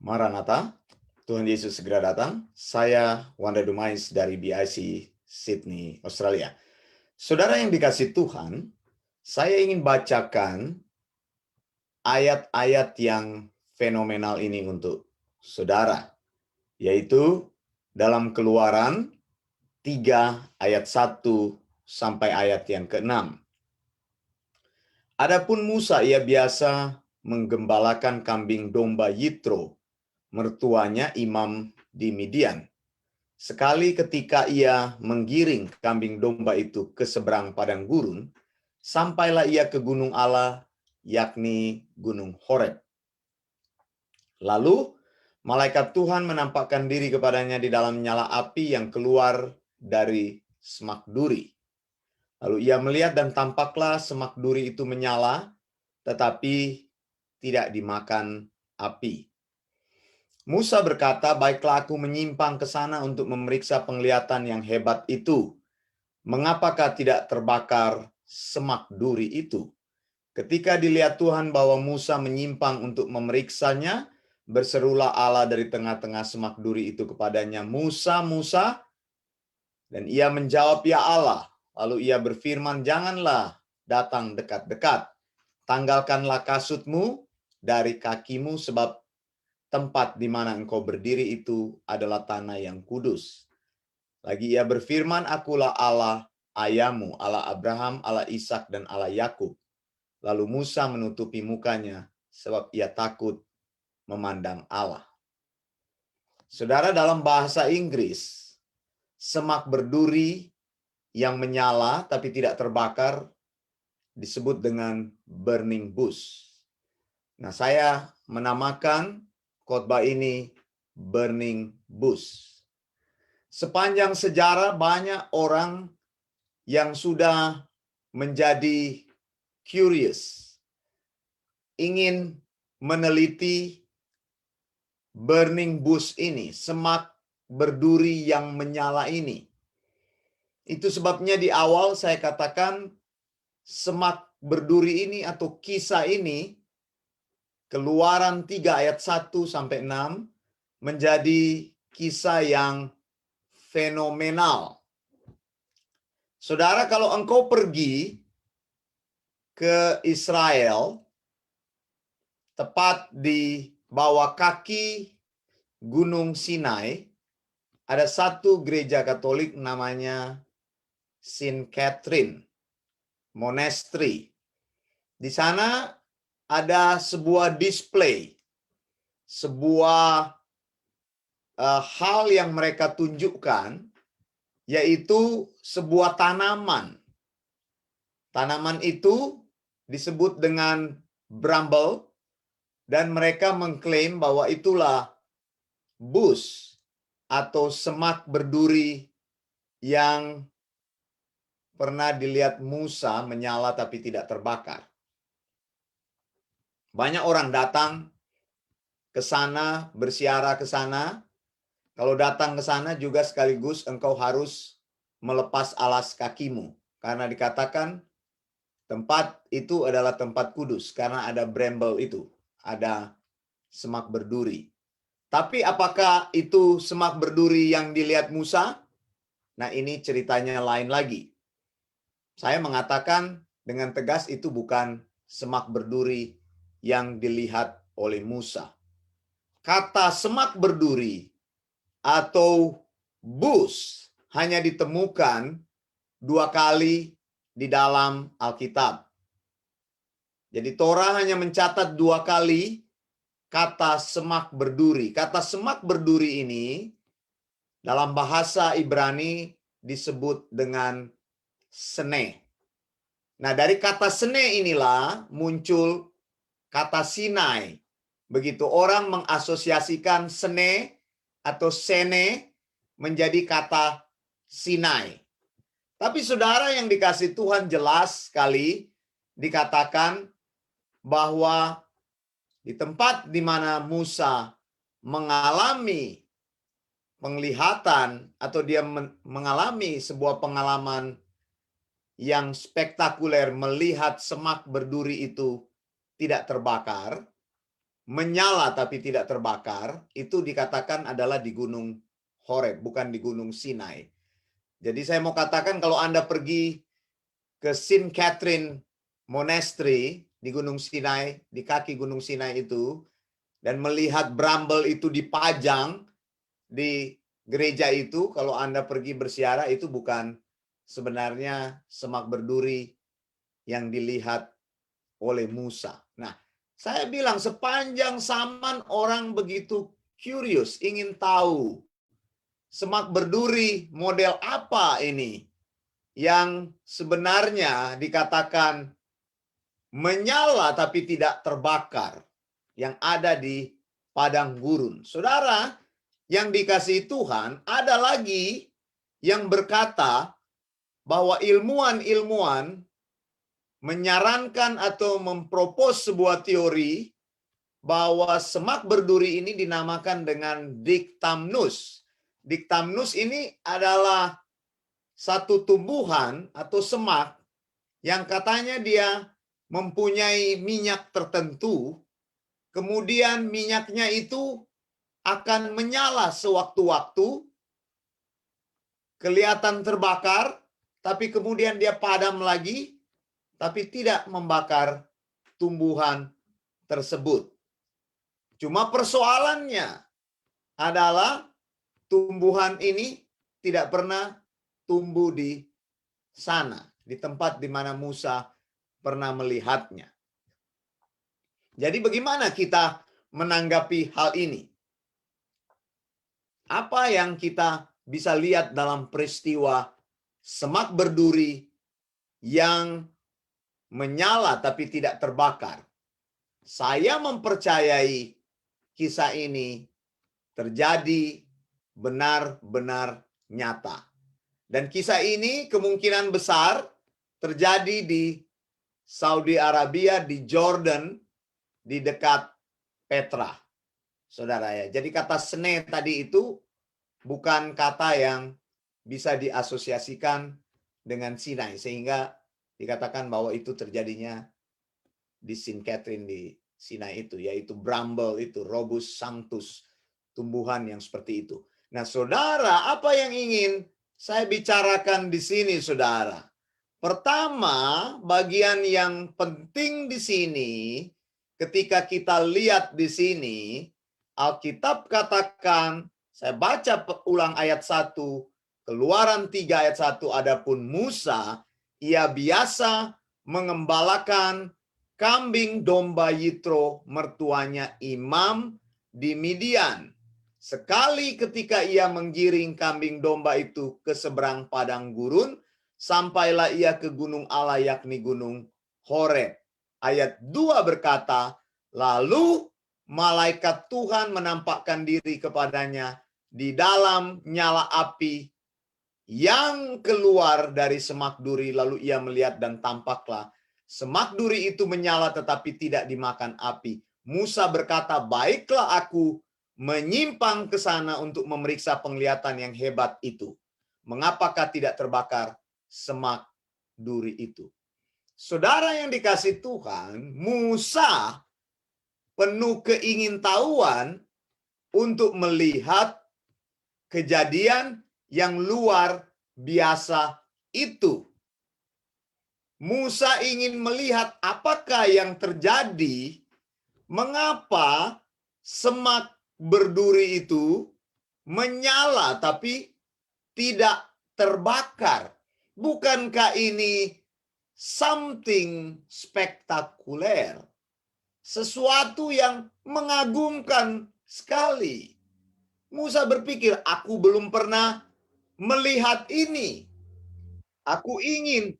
Maranatha, Tuhan Yesus segera datang. Saya Wanda Dumais dari BIC Sydney, Australia. Saudara yang dikasih Tuhan, saya ingin bacakan ayat-ayat yang fenomenal ini untuk saudara, yaitu dalam Keluaran 3 ayat 1 sampai ayat yang ke-6. Adapun Musa, ia biasa menggembalakan kambing domba Yitro, mertuanya imam di Midian. Sekali ketika ia menggiring kambing domba itu ke seberang padang gurun, sampailah ia ke gunung Allah, yakni gunung Horeb. Lalu malaikat Tuhan menampakkan diri kepadanya di dalam nyala api yang keluar dari semak duri. Lalu ia melihat dan tampaklah semak duri itu menyala, tetapi tidak dimakan api. Musa berkata, "Baiklah aku menyimpang ke sana untuk memeriksa penglihatan yang hebat itu. Mengapakah tidak terbakar semak duri itu?" Ketika dilihat Tuhan bahwa Musa menyimpang untuk memeriksanya, berserulah Allah dari tengah-tengah semak duri itu kepadanya, "Musa, Musa." Dan ia menjawab, "Ya Allah." Lalu ia berfirman, "Janganlah datang dekat-dekat. Tanggalkanlah kasutmu dari kakimu, sebab tempat di mana engkau berdiri itu adalah tanah yang kudus." Lagi ia berfirman, "Akulah Allah ayahmu, Allah Abraham, Allah Ishak, dan Allah Yakub." Lalu Musa menutupi mukanya, sebab ia takut memandang Allah. Saudara, dalam bahasa Inggris, semak berduri yang menyala tapi tidak terbakar disebut dengan burning bush. Nah, saya menamakan khotbah ini burning bush. Sepanjang sejarah banyak orang yang sudah menjadi curious, ingin meneliti burning bush ini, semak berduri yang menyala ini. Itu sebabnya di awal saya katakan semak berduri ini atau kisah ini, Keluaran 3 ayat 1 sampai 6, menjadi kisah yang fenomenal. Saudara, kalau engkau pergi ke Israel, tepat di bawah kaki Gunung Sinai, ada satu gereja Katolik namanya Saint Catherine Monastery. Di sana ada sebuah display, sebuah hal yang mereka tunjukkan, yaitu sebuah tanaman. Tanaman itu disebut dengan bramble, dan mereka mengklaim bahwa itulah bush atau semak berduri yang pernah dilihat Musa menyala tapi tidak terbakar. Banyak orang datang ke sana, bersiara ke sana. Kalau datang ke sana juga sekaligus engkau harus melepas alas kakimu, karena dikatakan tempat itu adalah tempat kudus karena ada bramble itu, ada semak berduri. Tapi apakah itu semak berduri yang dilihat Musa? Nah, ini ceritanya lain lagi. Saya mengatakan dengan tegas itu bukan semak berduri yang dilihat oleh Musa. Kata semak berduri atau bush hanya ditemukan 2 kali di dalam Alkitab. Jadi Torah hanya mencatat 2 kali kata semak berduri. Kata semak berduri ini dalam bahasa Ibrani disebut dengan sene. Nah, dari kata sene inilah muncul kata Sinai. Begitu orang mengasosiasikan sene atau sene menjadi kata Sinai. Tapi saudara yang dikasih Tuhan, jelas sekali dikatakan bahwa di tempat di mana Musa mengalami penglihatan atau dia mengalami sebuah pengalaman yang spektakuler melihat semak berduri itu tidak terbakar, menyala tapi tidak terbakar, itu dikatakan adalah di Gunung Horeb, bukan di Gunung Sinai. Jadi saya mau katakan kalau Anda pergi ke St. Catherine Monastery di Gunung Sinai, di kaki Gunung Sinai itu, dan melihat bramble itu dipajang di gereja itu, kalau Anda pergi berziarah, itu bukan sebenarnya semak berduri yang dilihat oleh Musa. Nah, saya bilang sepanjang zaman orang begitu curious, ingin tahu semak berduri model apa ini yang sebenarnya dikatakan menyala tapi tidak terbakar yang ada di padang gurun. Saudara yang dikasihi Tuhan, ada lagi yang berkata bahwa ilmuwan-ilmuwan menyarankan atau mempropos sebuah teori bahwa semak berduri ini dinamakan dengan Dictamnus. Dictamnus ini adalah satu tumbuhan atau semak yang katanya dia mempunyai minyak tertentu, kemudian minyaknya itu akan menyala sewaktu-waktu, kelihatan terbakar, tapi kemudian dia padam lagi, tapi tidak membakar tumbuhan tersebut. Cuma persoalannya adalah tumbuhan ini tidak pernah tumbuh di sana, di tempat di mana Musa pernah melihatnya. Jadi bagaimana kita menanggapi hal ini? Apa yang kita bisa lihat dalam peristiwa semak berduri yang menyala tapi tidak terbakar? Saya mempercayai kisah ini terjadi benar-benar nyata. Dan kisah ini kemungkinan besar terjadi di Saudi Arabia, di Jordan, di dekat Petra. Saudara ya. Jadi kata sene tadi itu bukan kata yang bisa diasosiasikan dengan Sinai. Sehingga dikatakan bahwa itu terjadinya di St. Catherine di Sinai itu. Yaitu bramble itu, Robus sanctus. Tumbuhan yang seperti itu. Nah saudara, apa yang ingin saya bicarakan di sini saudara? Pertama, bagian yang penting di sini, ketika kita lihat di sini, Alkitab katakan, saya baca ulang ayat 1, Keluaran 3 ayat 1, adapun Musa, ia biasa mengembalakan kambing domba Yitro, mertuanya Imam di Midian. Sekali ketika ia menggiring kambing domba itu ke seberang padang gurun, sampailah ia ke gunung Allah yakni gunung Horeb. Ayat 2 berkata, lalu malaikat Tuhan menampakkan diri kepadanya di dalam nyala api yang keluar dari semak duri. Lalu ia melihat dan tampaklah semak duri itu menyala tetapi tidak dimakan api. Musa berkata, baiklah aku menyimpang ke sana untuk memeriksa penglihatan yang hebat itu. Mengapakah tidak terbakar semak duri itu? Saudara yang dikasih Tuhan, Musa penuh keingintahuan untuk melihat kejadian yang luar biasa itu. Musa ingin melihat apakah yang terjadi, mengapa semak berduri itu menyala tapi tidak terbakar. Bukankah ini something spektakuler? Sesuatu yang mengagumkan sekali. Musa berpikir, aku belum pernah melihat ini. Aku ingin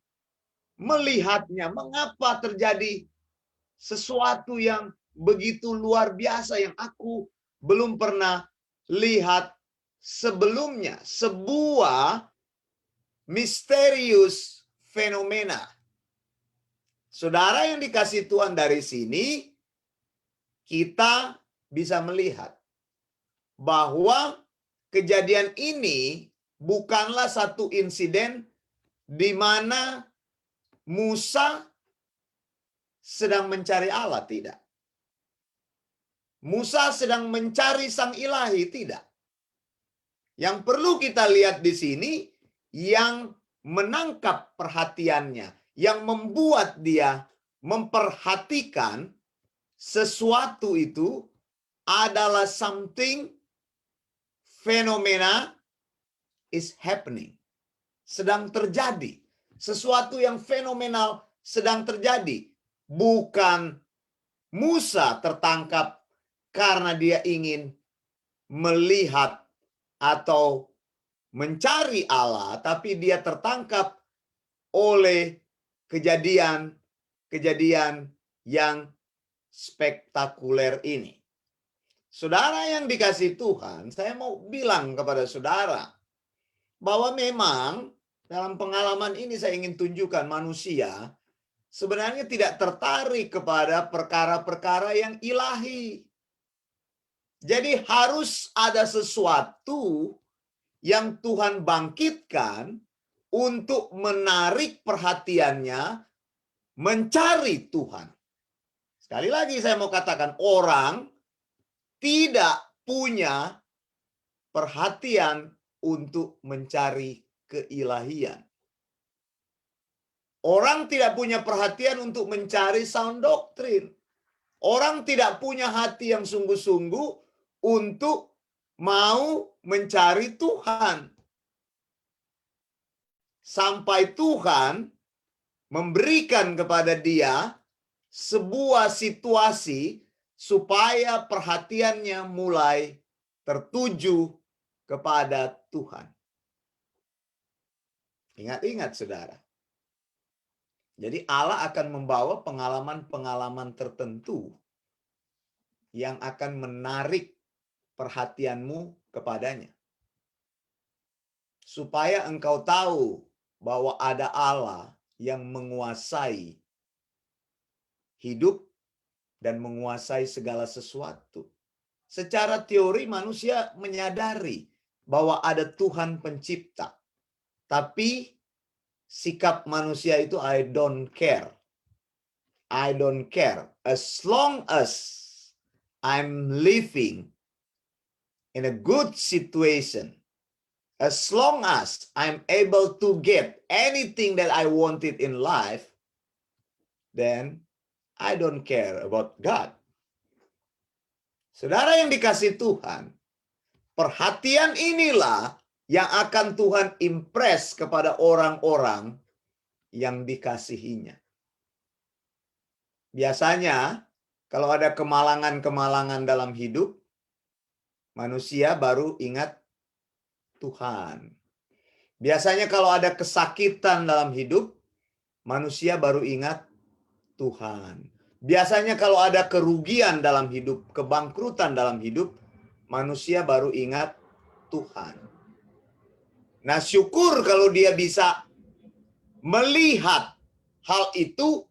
melihatnya. Mengapa terjadi sesuatu yang begitu luar biasa yang aku belum pernah lihat sebelumnya? Sebuah misterius fenomena. Saudara yang dikasih Tuhan, dari sini kita bisa melihat bahwa kejadian ini bukanlah satu insiden di mana Musa sedang mencari Allah, tidak. Musa sedang mencari sang ilahi, tidak. Yang perlu kita lihat di sini, yang menangkap perhatiannya, yang membuat dia memperhatikan sesuatu itu adalah something, fenomena is happening. Sedang terjadi. Sesuatu yang fenomenal sedang terjadi. Bukan Musa tertangkap karena dia ingin melihat atau mencari Allah, tapi dia tertangkap oleh kejadian yang spektakuler ini. Saudara yang dikasihi Tuhan, saya mau bilang kepada saudara bahwa memang dalam pengalaman ini saya ingin tunjukkan manusia sebenarnya tidak tertarik kepada perkara-perkara yang ilahi. Jadi harus ada sesuatu yang Tuhan bangkitkan untuk menarik perhatiannya mencari Tuhan. Sekali lagi saya mau katakan, orang tidak punya perhatian untuk mencari keilahian. Orang tidak punya perhatian untuk mencari sound doctrine. Orang tidak punya hati yang sungguh-sungguh untuk mau mencari Tuhan. Sampai Tuhan memberikan kepada dia sebuah situasi supaya perhatiannya mulai tertuju kepada Tuhan. Ingat-ingat saudara. Jadi Allah akan membawa pengalaman-pengalaman tertentu yang akan menarik perhatianmu kepadanya. Supaya engkau tahu bahwa ada Allah yang menguasai hidup dan menguasai segala sesuatu. Secara teori manusia menyadari bahwa ada Tuhan pencipta. Tapi sikap manusia itu I don't care. I don't care. As long as I'm living in a good situation, as long as I'm able to get anything that I wanted in life, then I don't care about God. Saudara yang dikasihi Tuhan, perhatian inilah yang akan Tuhan impress kepada orang-orang yang dikasihinya. Biasanya, kalau ada kemalangan-kemalangan dalam hidup, manusia baru ingat Tuhan. Biasanya kalau ada kesakitan dalam hidup, manusia baru ingat Tuhan. Biasanya kalau ada kerugian dalam hidup, kebangkrutan dalam hidup, manusia baru ingat Tuhan. Nah, syukur kalau dia bisa melihat hal itu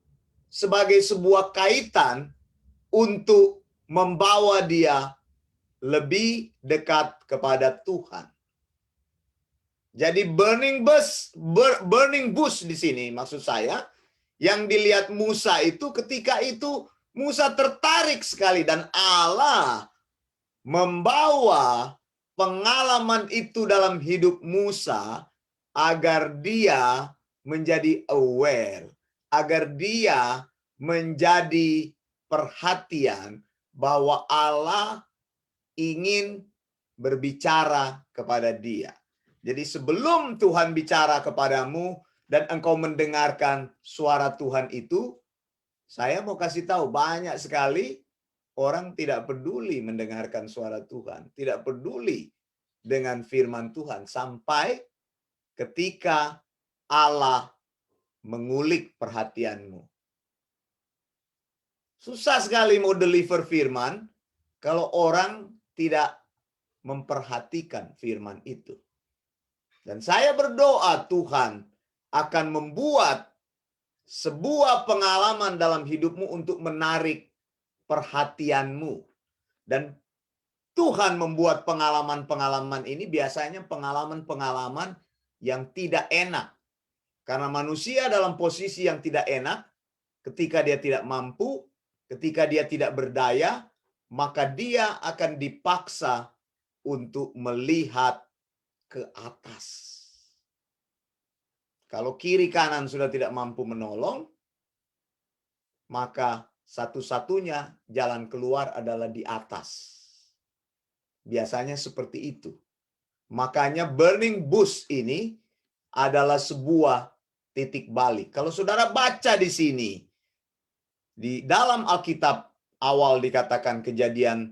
sebagai sebuah kaitan untuk membawa dia lebih dekat kepada Tuhan. Jadi burning bush di sini maksud saya, yang dilihat Musa itu ketika itu Musa tertarik sekali dan Allah membawa pengalaman itu dalam hidup Musa agar dia menjadi aware, agar dia menjadi perhatian bahwa Allah ingin berbicara kepada dia. Jadi sebelum Tuhan bicara kepadamu dan engkau mendengarkan suara Tuhan itu, saya mau kasih tahu banyak sekali orang tidak peduli mendengarkan suara Tuhan, tidak peduli dengan firman Tuhan sampai ketika Allah mengulik perhatianmu. Susah sekali mau deliver firman kalau orang tidak memperhatikan firman itu. Dan saya berdoa Tuhan akan membuat sebuah pengalaman dalam hidupmu untuk menarik perhatianmu. Dan Tuhan membuat pengalaman-pengalaman ini biasanya pengalaman-pengalaman yang tidak enak. Karena manusia dalam posisi yang tidak enak, ketika dia tidak mampu, ketika dia tidak berdaya, maka dia akan dipaksa untuk melihat ke atas. Kalau kiri kanan sudah tidak mampu menolong, maka satu-satunya jalan keluar adalah di atas. Biasanya seperti itu. Makanya burning bush ini adalah sebuah titik balik. Kalau saudara baca di sini, di dalam Alkitab awal dikatakan Kejadian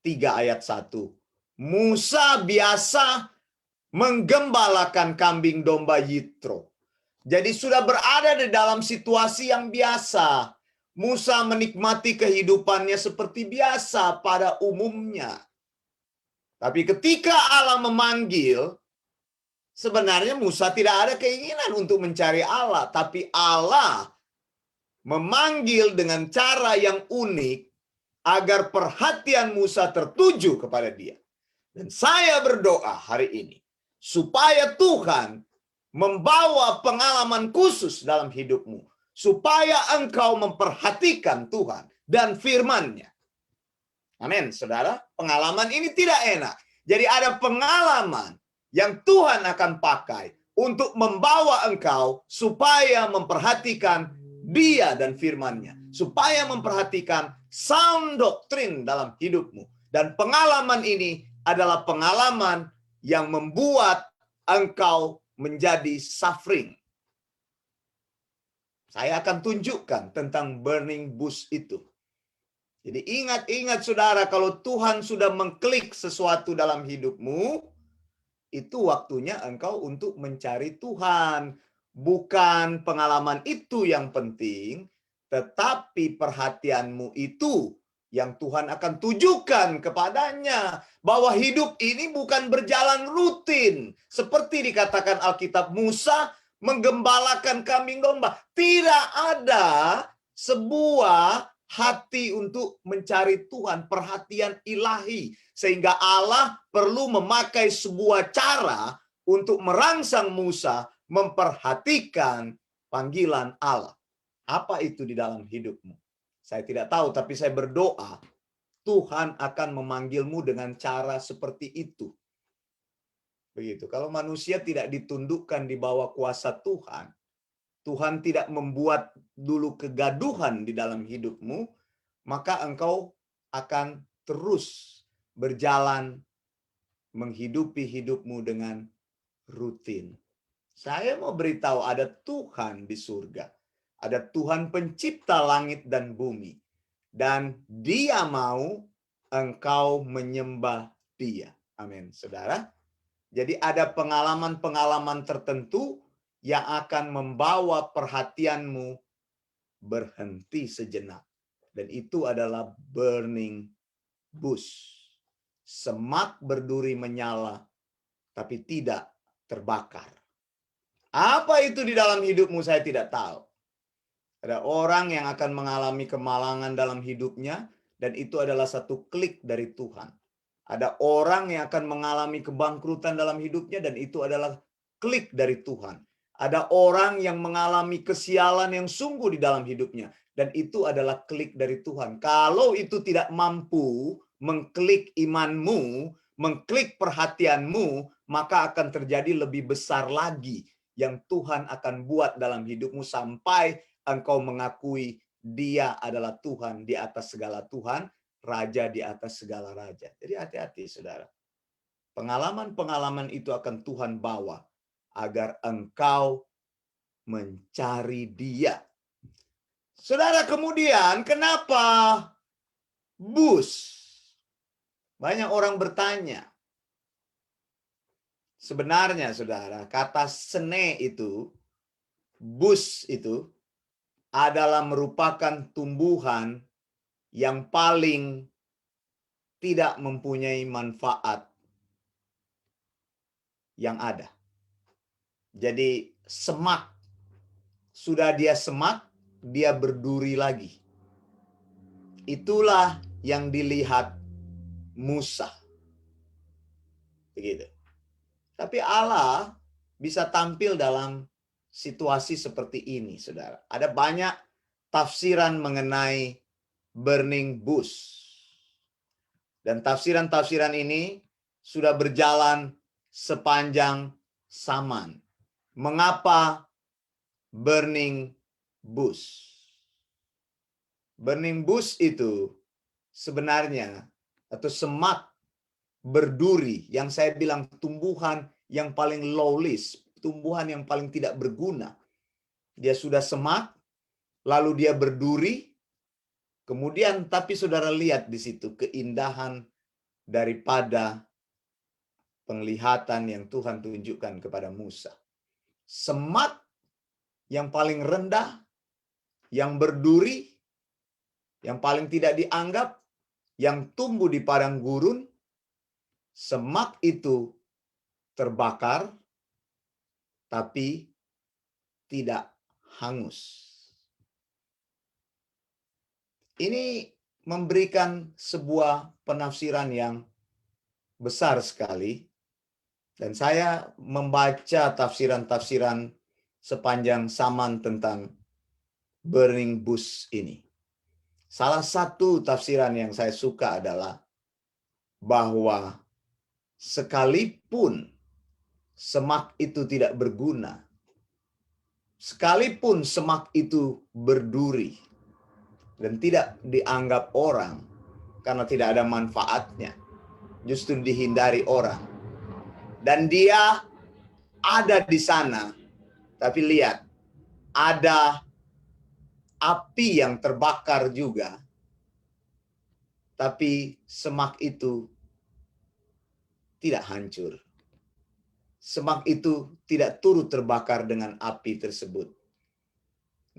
3 ayat 1. Musa biasa menggembalakan kambing domba Yitro. Jadi sudah berada di dalam situasi yang biasa. Musa menikmati kehidupannya seperti biasa pada umumnya. Tapi ketika Allah memanggil, sebenarnya Musa tidak ada keinginan untuk mencari Allah. Tapi Allah memanggil dengan cara yang unik agar perhatian Musa tertuju kepada dia. Dan saya berdoa hari ini, supaya Tuhan membawa pengalaman khusus dalam hidupmu. Supaya engkau memperhatikan Tuhan dan firman-Nya. Amin, saudara. Pengalaman ini tidak enak. Jadi ada pengalaman yang Tuhan akan pakai untuk membawa engkau supaya memperhatikan Dia dan firman-Nya. Supaya memperhatikan sound doktrin dalam hidupmu. Dan pengalaman ini adalah pengalaman yang membuat engkau menjadi suffering. Saya akan tunjukkan tentang burning bush itu. Jadi ingat saudara, kalau Tuhan sudah mengklik sesuatu dalam hidupmu, itu waktunya engkau untuk mencari Tuhan. Bukan pengalaman itu yang penting, tetapi perhatianmu itu yang Tuhan akan tujukan kepadanya. Bahwa hidup ini bukan berjalan rutin. Seperti dikatakan Alkitab, Musa menggembalakan kambing domba. Tidak ada sebuah hati untuk mencari Tuhan, perhatian ilahi. Sehingga Allah perlu memakai sebuah cara untuk merangsang Musa memperhatikan panggilan Allah. Apa itu di dalam hidupmu? Saya tidak tahu, tapi saya berdoa Tuhan akan memanggilmu dengan cara seperti itu. Begitu. Kalau manusia tidak ditundukkan di bawah kuasa Tuhan, Tuhan tidak membuat dulu kegaduhan di dalam hidupmu, maka engkau akan terus berjalan menghidupi hidupmu dengan rutin. Saya mau beritahu ada Tuhan di surga. Ada Tuhan pencipta langit dan bumi. Dan Dia mau engkau menyembah Dia. Amin, saudara. Jadi ada pengalaman-pengalaman tertentu yang akan membawa perhatianmu berhenti sejenak. Dan itu adalah burning bush. Semak berduri menyala, tapi tidak terbakar. Apa itu di dalam hidupmu saya tidak tahu. Ada orang yang akan mengalami kemalangan dalam hidupnya, dan itu adalah satu klik dari Tuhan. Ada orang yang akan mengalami kebangkrutan dalam hidupnya, dan itu adalah klik dari Tuhan. Ada orang yang mengalami kesialan yang sungguh di dalam hidupnya, dan itu adalah klik dari Tuhan. Kalau itu tidak mampu mengklik imanmu, mengklik perhatianmu, maka akan terjadi lebih besar lagi yang Tuhan akan buat dalam hidupmu sampai engkau mengakui Dia adalah Tuhan di atas segala Tuhan, Raja di atas segala raja. Jadi hati-hati saudara. Pengalaman-pengalaman itu akan Tuhan bawa agar engkau mencari Dia. Saudara, kemudian kenapa bush? Banyak orang bertanya. Sebenarnya saudara, kata sene itu, bush itu adalah merupakan tumbuhan yang paling tidak mempunyai manfaat yang ada. Jadi semak, sudah dia semak, dia berduri lagi. Itulah yang dilihat Musa. Begitu. Tapi Allah bisa tampil dalam situasi seperti ini, saudara. Ada banyak tafsiran mengenai burning bush. Dan tafsiran-tafsiran ini sudah berjalan sepanjang zaman. Mengapa burning bush? Burning bush itu sebenarnya atau semak berduri yang saya bilang tumbuhan yang paling lowlis, tumbuhan yang paling tidak berguna. Dia sudah semak, lalu dia berduri, kemudian tapi saudara lihat di situ keindahan daripada penglihatan yang Tuhan tunjukkan kepada Musa. Semak yang paling rendah, yang berduri, yang paling tidak dianggap, yang tumbuh di padang gurun, semak itu terbakar, tapi tidak hangus. Ini memberikan sebuah penafsiran yang besar sekali. Dan saya membaca tafsiran-tafsiran sepanjang zaman tentang burning bush ini. Salah satu tafsiran yang saya suka adalah bahwa sekalipun semak itu tidak berguna, sekalipun semak itu berduri dan tidak dianggap orang karena tidak ada manfaatnya, justru dihindari orang. Dan dia ada di sana, tapi lihat, ada api yang terbakar juga, tapi semak itu tidak hancur. Semak itu tidak turut terbakar dengan api tersebut.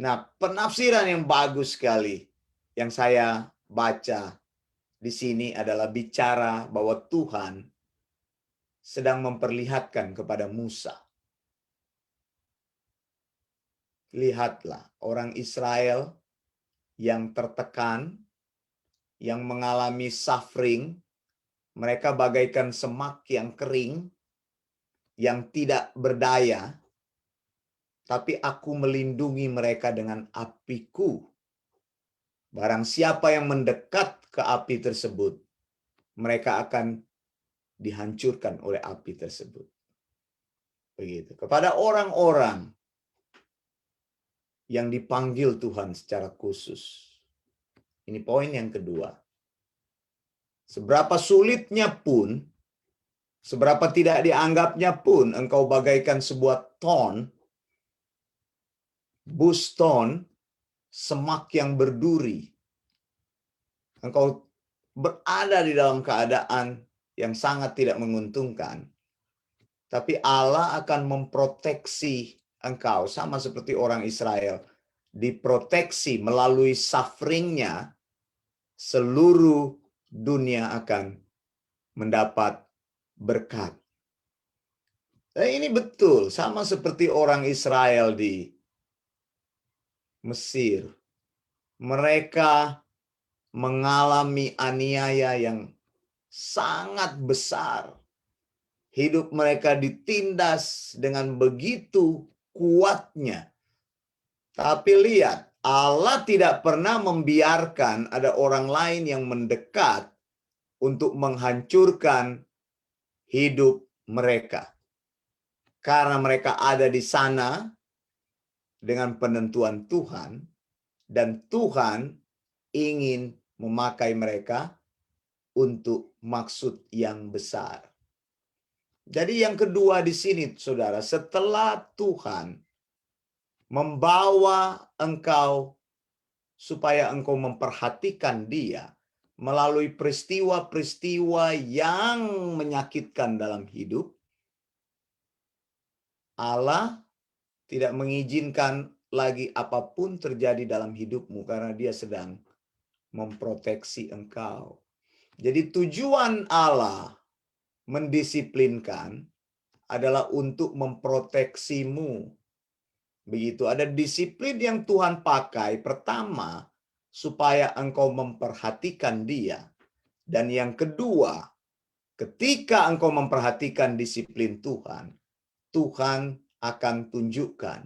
Nah, penafsiran yang bagus sekali yang saya baca di sini adalah bicara bahwa Tuhan sedang memperlihatkan kepada Musa. Lihatlah, orang Israel yang tertekan, yang mengalami suffering, mereka bagaikan semak yang kering, yang tidak berdaya, tapi aku melindungi mereka dengan apiku. Barang siapa yang mendekat ke api tersebut, mereka akan dihancurkan oleh api tersebut. Begitu. Kepada orang-orang yang dipanggil Tuhan secara khusus. Ini poin yang kedua. Seberapa sulitnya pun, seberapa tidak dianggapnya pun, engkau bagaikan sebuah thorn, bush thorn, semak yang berduri. Engkau berada di dalam keadaan yang sangat tidak menguntungkan. Tapi Allah akan memproteksi engkau, sama seperti orang Israel. Diproteksi melalui sufferingnya, seluruh dunia akan mendapat berkat. Dan ini betul, sama seperti orang Israel di Mesir. Mereka mengalami aniaya yang sangat besar. Hidup mereka ditindas dengan begitu kuatnya. Tapi lihat, Allah tidak pernah membiarkan ada orang lain yang mendekat untuk menghancurkan hidup mereka. Karena mereka ada di sana dengan penentuan Tuhan, dan Tuhan ingin memakai mereka untuk maksud yang besar. Jadi yang kedua di sini, saudara, setelah Tuhan membawa engkau supaya engkau memperhatikan Dia melalui peristiwa-peristiwa yang menyakitkan dalam hidup, Allah tidak mengizinkan lagi apapun terjadi dalam hidupmu karena Dia sedang memproteksi engkau. Jadi tujuan Allah mendisiplinkan adalah untuk memproteksimu. Begitu, ada disiplin yang Tuhan pakai. Pertama, supaya engkau memperhatikan Dia. Dan yang kedua, ketika engkau memperhatikan disiplin Tuhan, Tuhan akan tunjukkan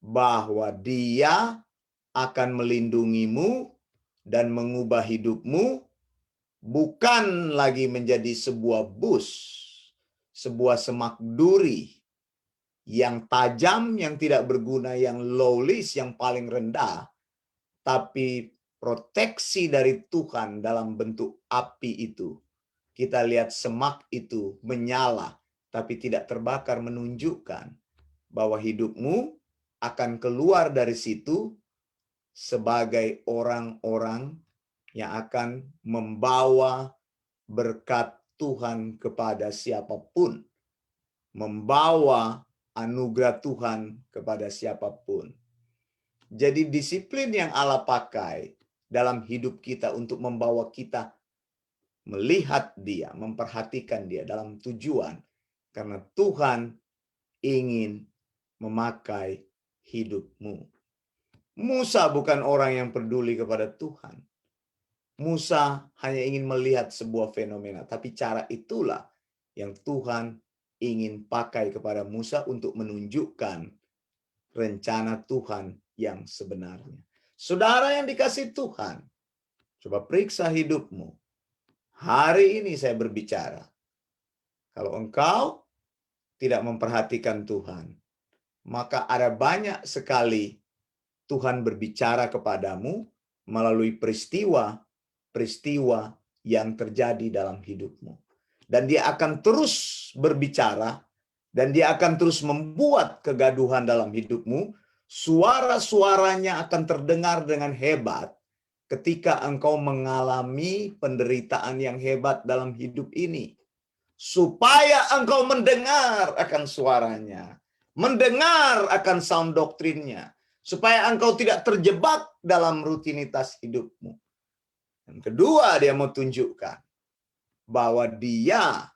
bahwa Dia akan melindungimu dan mengubah hidupmu bukan lagi menjadi sebuah bus, sebuah semak duri yang tajam, yang tidak berguna, yang low lease, yang paling rendah, tapi proteksi dari Tuhan dalam bentuk api itu. Kita lihat semak itu menyala, tapi tidak terbakar, menunjukkan bahwa hidupmu akan keluar dari situ sebagai orang-orang yang akan membawa berkat Tuhan kepada siapapun, membawa anugerah Tuhan kepada siapapun. Jadi disiplin yang Allah pakai dalam hidup kita untuk membawa kita melihat Dia, memperhatikan Dia dalam tujuan, karena Tuhan ingin memakai hidupmu. Musa bukan orang yang peduli kepada Tuhan. Musa hanya ingin melihat sebuah fenomena, tapi cara itulah yang Tuhan ingin pakai kepada Musa untuk menunjukkan rencana Tuhan yang sebenarnya. Saudara yang dikasihi Tuhan, coba periksa hidupmu. Hari ini saya berbicara. Kalau engkau tidak memperhatikan Tuhan, maka ada banyak sekali Tuhan berbicara kepadamu melalui peristiwa yang terjadi dalam hidupmu. Dan dia akan terus berbicara, dan dia akan terus membuat kegaduhan dalam hidupmu. Suara-suaranya akan terdengar dengan hebat ketika engkau mengalami penderitaan yang hebat dalam hidup ini. Supaya engkau mendengar akan suaranya, mendengar akan sound doktrinnya, supaya engkau tidak terjebak dalam rutinitas hidupmu. Yang kedua, dia mau tunjukkan bahwa dia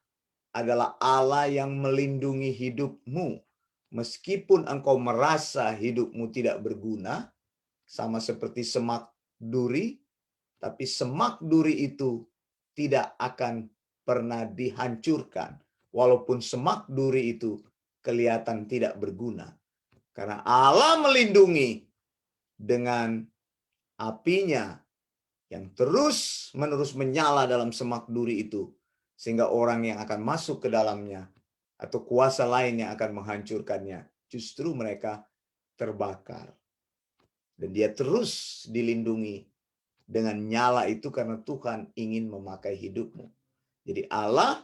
adalah Allah yang melindungi hidupmu. Meskipun engkau merasa hidupmu tidak berguna, sama seperti semak duri, tapi semak duri itu tidak akan pernah dihancurkan. Walaupun semak duri itu kelihatan tidak berguna. Karena Allah melindungi dengan apinya yang terus-menerus menyala dalam semak duri itu. Sehingga orang yang akan masuk ke dalamnya atau kuasa lain yang akan menghancurkannya, justru mereka terbakar. Dan dia terus dilindungi dengan nyala itu karena Tuhan ingin memakai hidupmu. Jadi Allah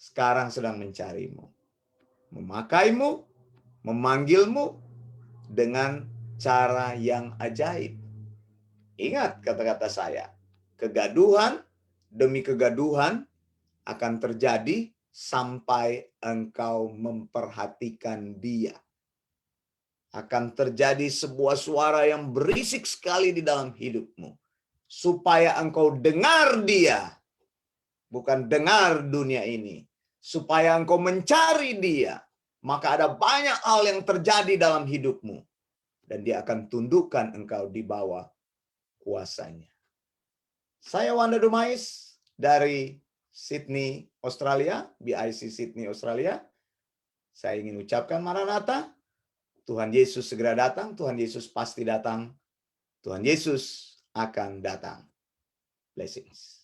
sekarang sedang mencarimu, memakaimu, memanggilmu dengan cara yang ajaib. Ingat kata-kata saya, kegaduhan demi kegaduhan akan terjadi sampai engkau memperhatikan Dia. Akan terjadi sebuah suara yang berisik sekali di dalam hidupmu, supaya engkau dengar Dia, bukan dengar dunia ini. Supaya engkau mencari Dia, maka ada banyak hal yang terjadi dalam hidupmu. Dan Dia akan tundukkan engkau di bawah kuasanya. Saya Wanda Dumais dari Sydney, Australia, BIC Sydney, Australia. Saya ingin ucapkan Maranatha. Tuhan Yesus segera datang, Tuhan Yesus pasti datang. Tuhan Yesus akan datang. Blessings.